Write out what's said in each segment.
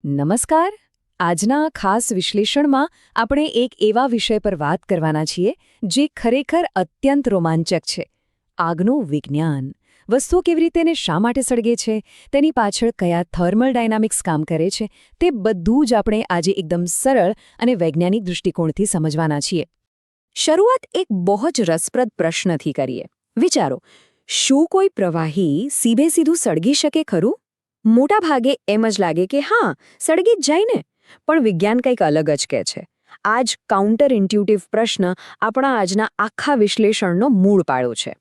નમસ્કાર. આજના ખાસ વિશ્લેષણમાં આપણે એક એવા વિષય પર વાત કરવાના છીએ જે ખરેખર અત્યંત રોમાંચક છે. આગનું વિજ્ઞાન. વસ્તુઓ કેવી રીતે અને શા માટે સળગે છે, તેની પાછળ કયા થર્મલ ડાયનામિક્સ કામ કરે છે, તે બધું જ આપણે આજે એકદમ સરળ અને વૈજ્ઞાનિક દૃષ્ટિકોણથી સમજવાના છીએ. શરૂઆત એક બહુ જ રસપ્રદ પ્રશ્નથી કરીએ. વિચારો, શું કોઈ પ્રવાહી સીધે-સીધું સળગી શકે ખરું? મોટા ભાગે એમ જ લાગે કે હા, સળગી જ જાય ને. પણ વિજ્ઞાન કંઈક અલગ જ કહે છે. આ જ કાઉન્ટર ઇન્ટ્યુટિવ પ્રશ્ન આપણા આજના આખા વિશ્લેષણનો મૂળ પાયો છે.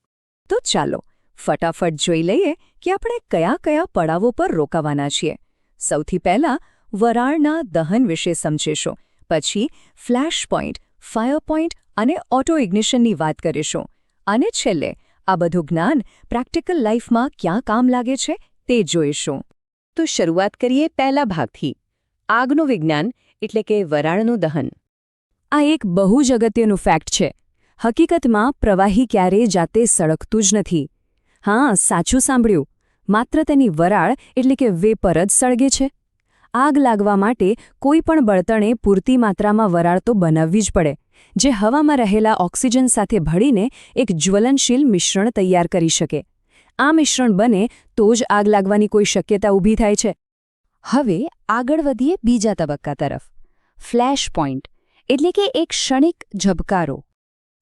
તો ચાલો ફટાફટ જોઈ લઈએ કે આપણે કયા કયા પડાવો પર રોકાવાના છીએ. સૌથી પહેલાં વરાળના દહન વિશે સમજીશું. પછી ફ્લેશ પોઈન્ટ, ફાયર પોઈન્ટ અને ઓટો ઇગ્નિશનની વાત કરીશું. અને છેલ્લે આ બધું જ્ઞાન પ્રેક્ટિકલ લાઈફમાં ક્યાં કામ લાગે છે તે જોઈશું. તો શરૂઆત કરીએ પહેલા ભાગથી. આગનું વિજ્ઞાન એટલે કે વરાળનું દહન. આ એક બહુ જ અગત્યનું ફેક્ટ છે. હકીકતમાં પ્રવાહી ક્યારેય જાતે સળગતું જ નથી. હા, સાચું સાંભળ્યું. માત્ર તેની વરાળ એટલે કે વેપર જ સળગે છે. આગ લાગવા માટે કોઈ પણ બળતણે પૂરતી માત્રામાં વરાળ તો બનાવવી જ પડે, જે હવામાં રહેલા ઓક્સિજન સાથે ભળીને એક જ્વલનશીલ મિશ્રણ તૈયાર કરી શકે. આ મિશ્રણ બને તો જ આગ લાગવાની કોઈ શક્યતા ઊભી થાય છે. હવે આગળ વધીએ બીજા તબક્કા તરફ. ફ્લેશ પોઈન્ટ એટલે કે એક ક્ષણિક ઝબકારો.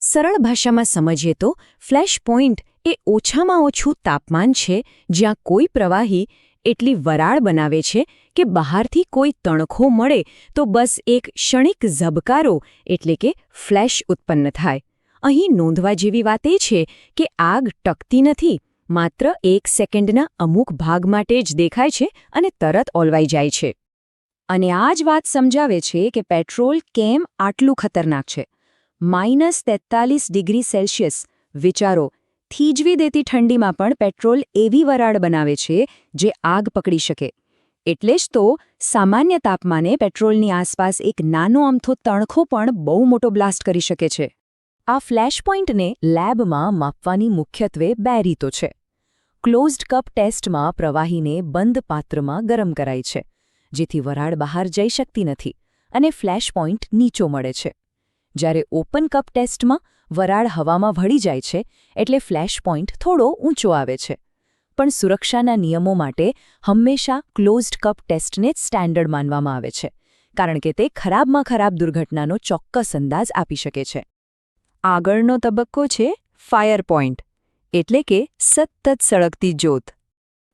સરળ ભાષામાં સમજીએ તો ફ્લેશ પોઈન્ટ એ ઓછામાં ઓછું તાપમાન છે જ્યાં કોઈ પ્રવાહી એટલી વરાળ બનાવે છે કે બહારથી કોઈ તણખો મળે તો બસ એક ક્ષણિક ઝબકારો એટલે કે ફ્લેશ ઉત્પન્ન થાય. અહીં નોંધવા જેવી વાત એ છે કે આગ ટકતી નથી, માત્ર 1 સેકન્ડના અમુક ભાગ માટે જ દેખાય છે અને તરત ઓલવાઈ જાય છે. અને આ જ વાત સમજાવે છે કે પેટ્રોલ કેમ આટલું ખતરનાક છે. -43°C વિચારો, થીજવી દેતી ઠંડીમાં પણ પેટ્રોલ એવી વરાળ બનાવે છે જે આગ પકડી શકે. એટલે જ તો સામાન્ય તાપમાને પેટ્રોલની આસપાસ એક નાનો અમથો તણખો પણ બહુ મોટો બ્લાસ્ટ કરી શકે છે. આ ફ્લેશ પોઈન્ટને લેબમાં માપવાની મુખ્યત્વે 2 રીતો છે. ક્લોઝ્ડ કપ ટેસ્ટમાં પ્રવાહીને બંધ પાત્રમાં ગરમ કરાય છે, જેથી વરાળ બહાર જઈ શકતી નથી અને ફ્લેશ પોઈન્ટ નીચો મળે છે. જ્યારે ઓપન કપ ટેસ્ટમાં વરાળ હવામાં ભળી જાય છે, એટલે ફ્લેશ પોઈન્ટ થોડો ઊંચો આવે છે. પણ સુરક્ષાના નિયમો માટે હંમેશા ક્લોઝ્ડ કપ ટેસ્ટને જ સ્ટેન્ડર્ડ માનવામાં આવે છે, કારણ કે તે ખરાબમાં ખરાબ દુર્ઘટનાનો ચોક્કસ અંદાજ આપી શકે છે. આગળનો તબક્કો છે ફાયર પોઈન્ટ એટલે કે સતત સળગતી જ્યોત.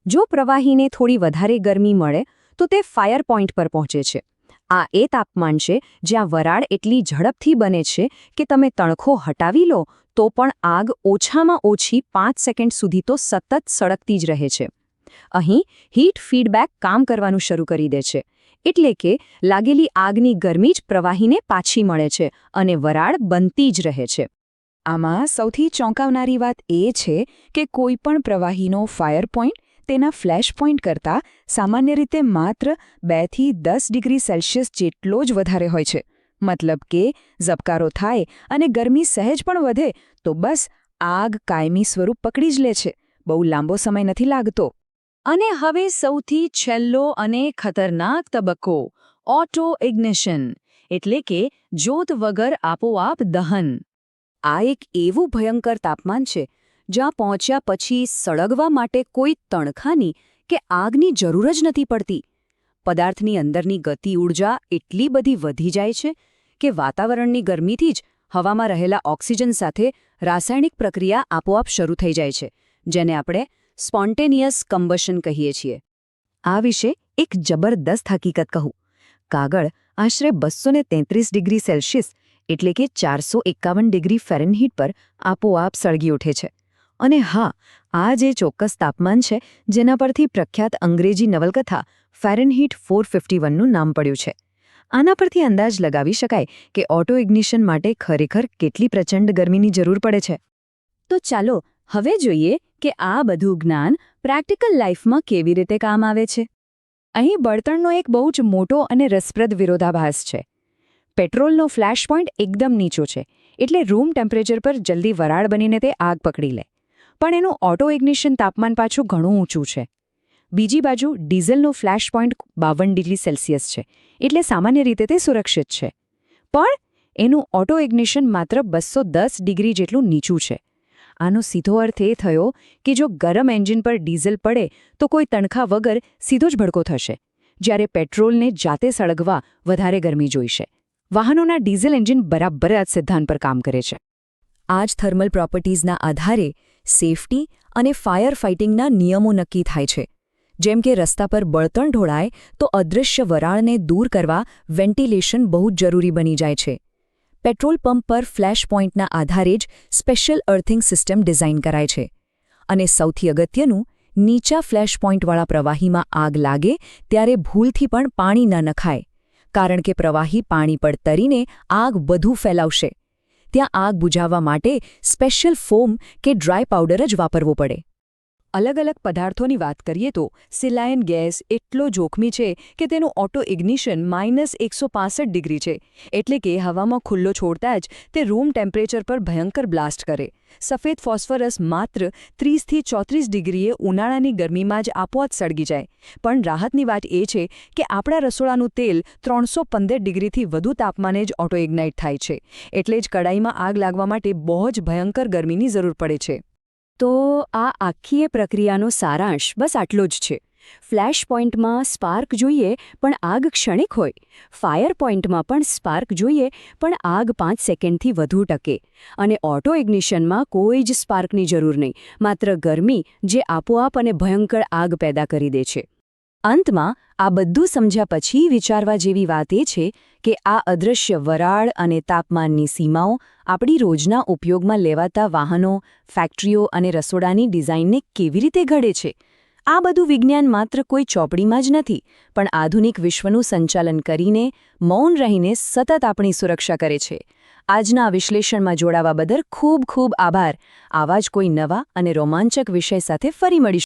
જો પ્રવાહીને થોડી વધારે ગરમી મળે તો તે ફાયર પોઈન્ટ પર પહોંચે છે. આ એ તાપમાન છે જ્યાં વરાળ એટલી ઝડપથી બને છે કે તમે તણખો હટાવી લો તો પણ આગ ઓછામાં ઓછી 5 સેકન્ડ સુધી તો સતત સળગતી જ રહે છે. અહીં હીટ ફીડબેક કામ કરવાનું શરૂ કરી દે છે, એટલે કે લાગેલી આગની ગરમી જ પ્રવાહીને પાછી મળે છે અને વરાળ બનતી જ રહે છે. આમાં સૌથી ચોંકાવનારી વાત એ છે કે કોઈ પણ પ્રવાહીનો ફાયર પોઈન્ટ તેના ફ્લેશ પોઈન્ટ કરતાં સામાન્ય રીતે માત્ર 2 થી 10°C જેટલો જ વધારે હોય છે. મતલબ કે ઝબકારો થાય અને ગરમી સહેજ પણ વધે તો બસ આગ કાયમી સ્વરૂપ પકડી જ લે છે. બહુ લાંબો સમય નથી લાગતો. અને હવે સૌથી છેલ્લો અને ખતરનાક તબક્કો, ઓટો ઇગ્નિશન એટલે કે જ્યોત વગર આપોઆપ દહન. આ એક એવું ભયંકર તાપમાન છે જ્યાં પહોંચ્યા પછી સળગવા માટે કોઈ તણખાની કે આગની જરૂર જ નથી પડતી. પદાર્થની અંદરની ગતિ ઊર્જા એટલી બધી વધી જાય છે કે વાતાવરણની ગરમીથી જ હવામાં રહેલા ઓક્સિજન સાથે રાસાયણિક પ્રક્રિયા આપોઆપ શરૂ થઈ જાય છે, જેને આપણે સ્પોન્ટેનિયસ કમ્બશન કહીએ છીએ. આ વિશે એક જબરદસ્ત હકીકત કહું. કાગળ આશરે 233°C એટલે કે 451°F પર આપોઆપ સળગી ઉઠે છે. અને હા, આ જે ચોક્કસ તાપમાન છે જેના પરથી પ્રખ્યાત અંગ્રેજી નવલકથા ફેરનહીટ 451નું નામ પડ્યું છે. આના પરથી અંદાજ લગાવી શકાય કે ઓટો ઇગ્નિશન માટે ખરેખર કેટલી પ્રચંડ ગરમીની જરૂર પડે છે. તો ચાલો હવે જોઈએ કે આ બધું જ્ઞાન પ્રેક્ટિકલ લાઈફમાં કેવી રીતે કામ આવે છે. અહીં બળતણનો એક બહુ જ મોટો અને રસપ્રદ વિરોધાભાસ છે. પેટ્રોલનો ફ્લેશ પોઈન્ટ એકદમ નીચો છે, એટલે રૂમ ટેમ્પરેચર પર જલ્દી વરાળ બનીને તે આગ પકડી લે. પણ એનું ઓટો ઇગ્નિશન તાપમાન પાછું ઘણું ઊંચું છે. બીજી બાજુ ડીઝલનો ફ્લેશ પોઈન્ટ 52 ડિગ્રી સેલ્સિયસ છે, એટલે સામાન્ય રીતે તે સુરક્ષિત છે. પણ એનું ઓટો ઇગ્નિશન માત્ર 210 ડિગ્રી જેટલું નીચું છે. આનો સીધો અર્થ એ થયો કે જો ગરમ એન્જિન પર ડીઝલ પડે તો કોઈ તણખા વગર સીધો જ ભડકો થશે, જ્યારે પેટ્રોલને જાતે સળગવા વધારે ગરમી જોઈશે. વાહનોના ડીઝલ એન્જિન બરાબર આ સિદ્ધાંત પર કામ કરે છે. આ જ થર્મલ પ્રોપર્ટીઝના આધારે સેફટી અને ફાયર ફાઇટિંગના નિયમો નક્કી થાય છે. જેમ કે રસ્તા પર બળતણ ઢોળાય તો અદૃશ્ય વરાળને દૂર કરવા વેન્ટિલેશન બહુ જ જરૂરી બની જાય છે. પેટ્રોલ પંપ પર ફ્લેશ પોઈન્ટના આધારે જ સ્પેશિયલ અર્થિંગ સિસ્ટમ ડિઝાઇન કરાય છે. અને સૌથી અગત્યનું, નીચા ફ્લેશ પોઈન્ટવાળા પ્રવાહીમાં આગ લાગે ત્યારે ભૂલથી પણ પાણી ન નખાય, કારણ કે પ્રવાહી પાણી પર તરીને આગ વધુ ફેલાવશે. ત્યાં આગ બુઝાવવા માટે સ્પેશિયલ ફોમ કે ડ્રાય પાવડર જ વાપરવો પડે. અલગ અલગ પદાર્થોની વાત કરીએ તો સિલાયન ગેસ એટલો જોખમી છે કે તેનું ઓટો ઇગ્નિશન -165 ડિગ્રી છે, એટલે કે હવામાં ખુલ્લો છોડતા જ તે રૂમ ટેમ્પરેચર પર ભયંકર બ્લાસ્ટ કરે. સફેદ ફોસ્ફરસ માત્ર 30થી 34 ડિગ્રીએ ઉનાળાની ગરમીમાં જ આપોઆપ સળગી જાય. પણ રાહતની વાત એ છે કે આપણા રસોડાનું તેલ 315 ડિગ્રીથી વધુ તાપમાને જ ઓટો ઇગ્નાઇટ થાય છે, એટલે જ કડાઈમાં આગ લાગવા માટે બહુ જ ભયંકર ગરમીની જરૂર પડે છે. તો આ આખી પ્રક્રિયાનો સારાંશ બસ આટલો જ છે. ફ્લેશ પોઈન્ટમાં સ્પાર્ક જોઈએ પણ આગ ક્ષણિક હોય. ફાયર પોઈન્ટમાં પણ સ્પાર્ક જોઈએ પણ આગ 5 સેકન્ડથી વધુ ટકે. અને ઓટો ઇગ્નિશનમાં કોઈ જ સ્પાર્કની જરૂર નહીં, માત્ર ગરમી જે આપોઆપ અને ભયંકર આગ પેદા કરી દે છે. અંતમાં આ બધું સમજ્યા પછી વિચારવા જેવી વાત એ છે કે આ અદૃશ્ય વરાળ અને તાપમાનની સીમાઓ આપણી રોજના ઉપયોગમાં લેવાતા વાહનો, ફેક્ટરીઓ અને રસોડાની ડિઝાઇનને કેવી રીતે ઘડે છે. આ બધું વિજ્ઞાન માત્ર કોઈ ચોપડીમાં જ નથી, પણ આધુનિક વિશ્વનું સંચાલન કરીને, મૌન રહીને સતત આપણી સુરક્ષા કરે છે. આજના વિશ્લેષણમાં જોડાવા બદલ ખૂબ ખૂબ આભાર. આવા જ કોઈ નવા અને રોમાંચક વિષય સાથે ફરી મળીશું.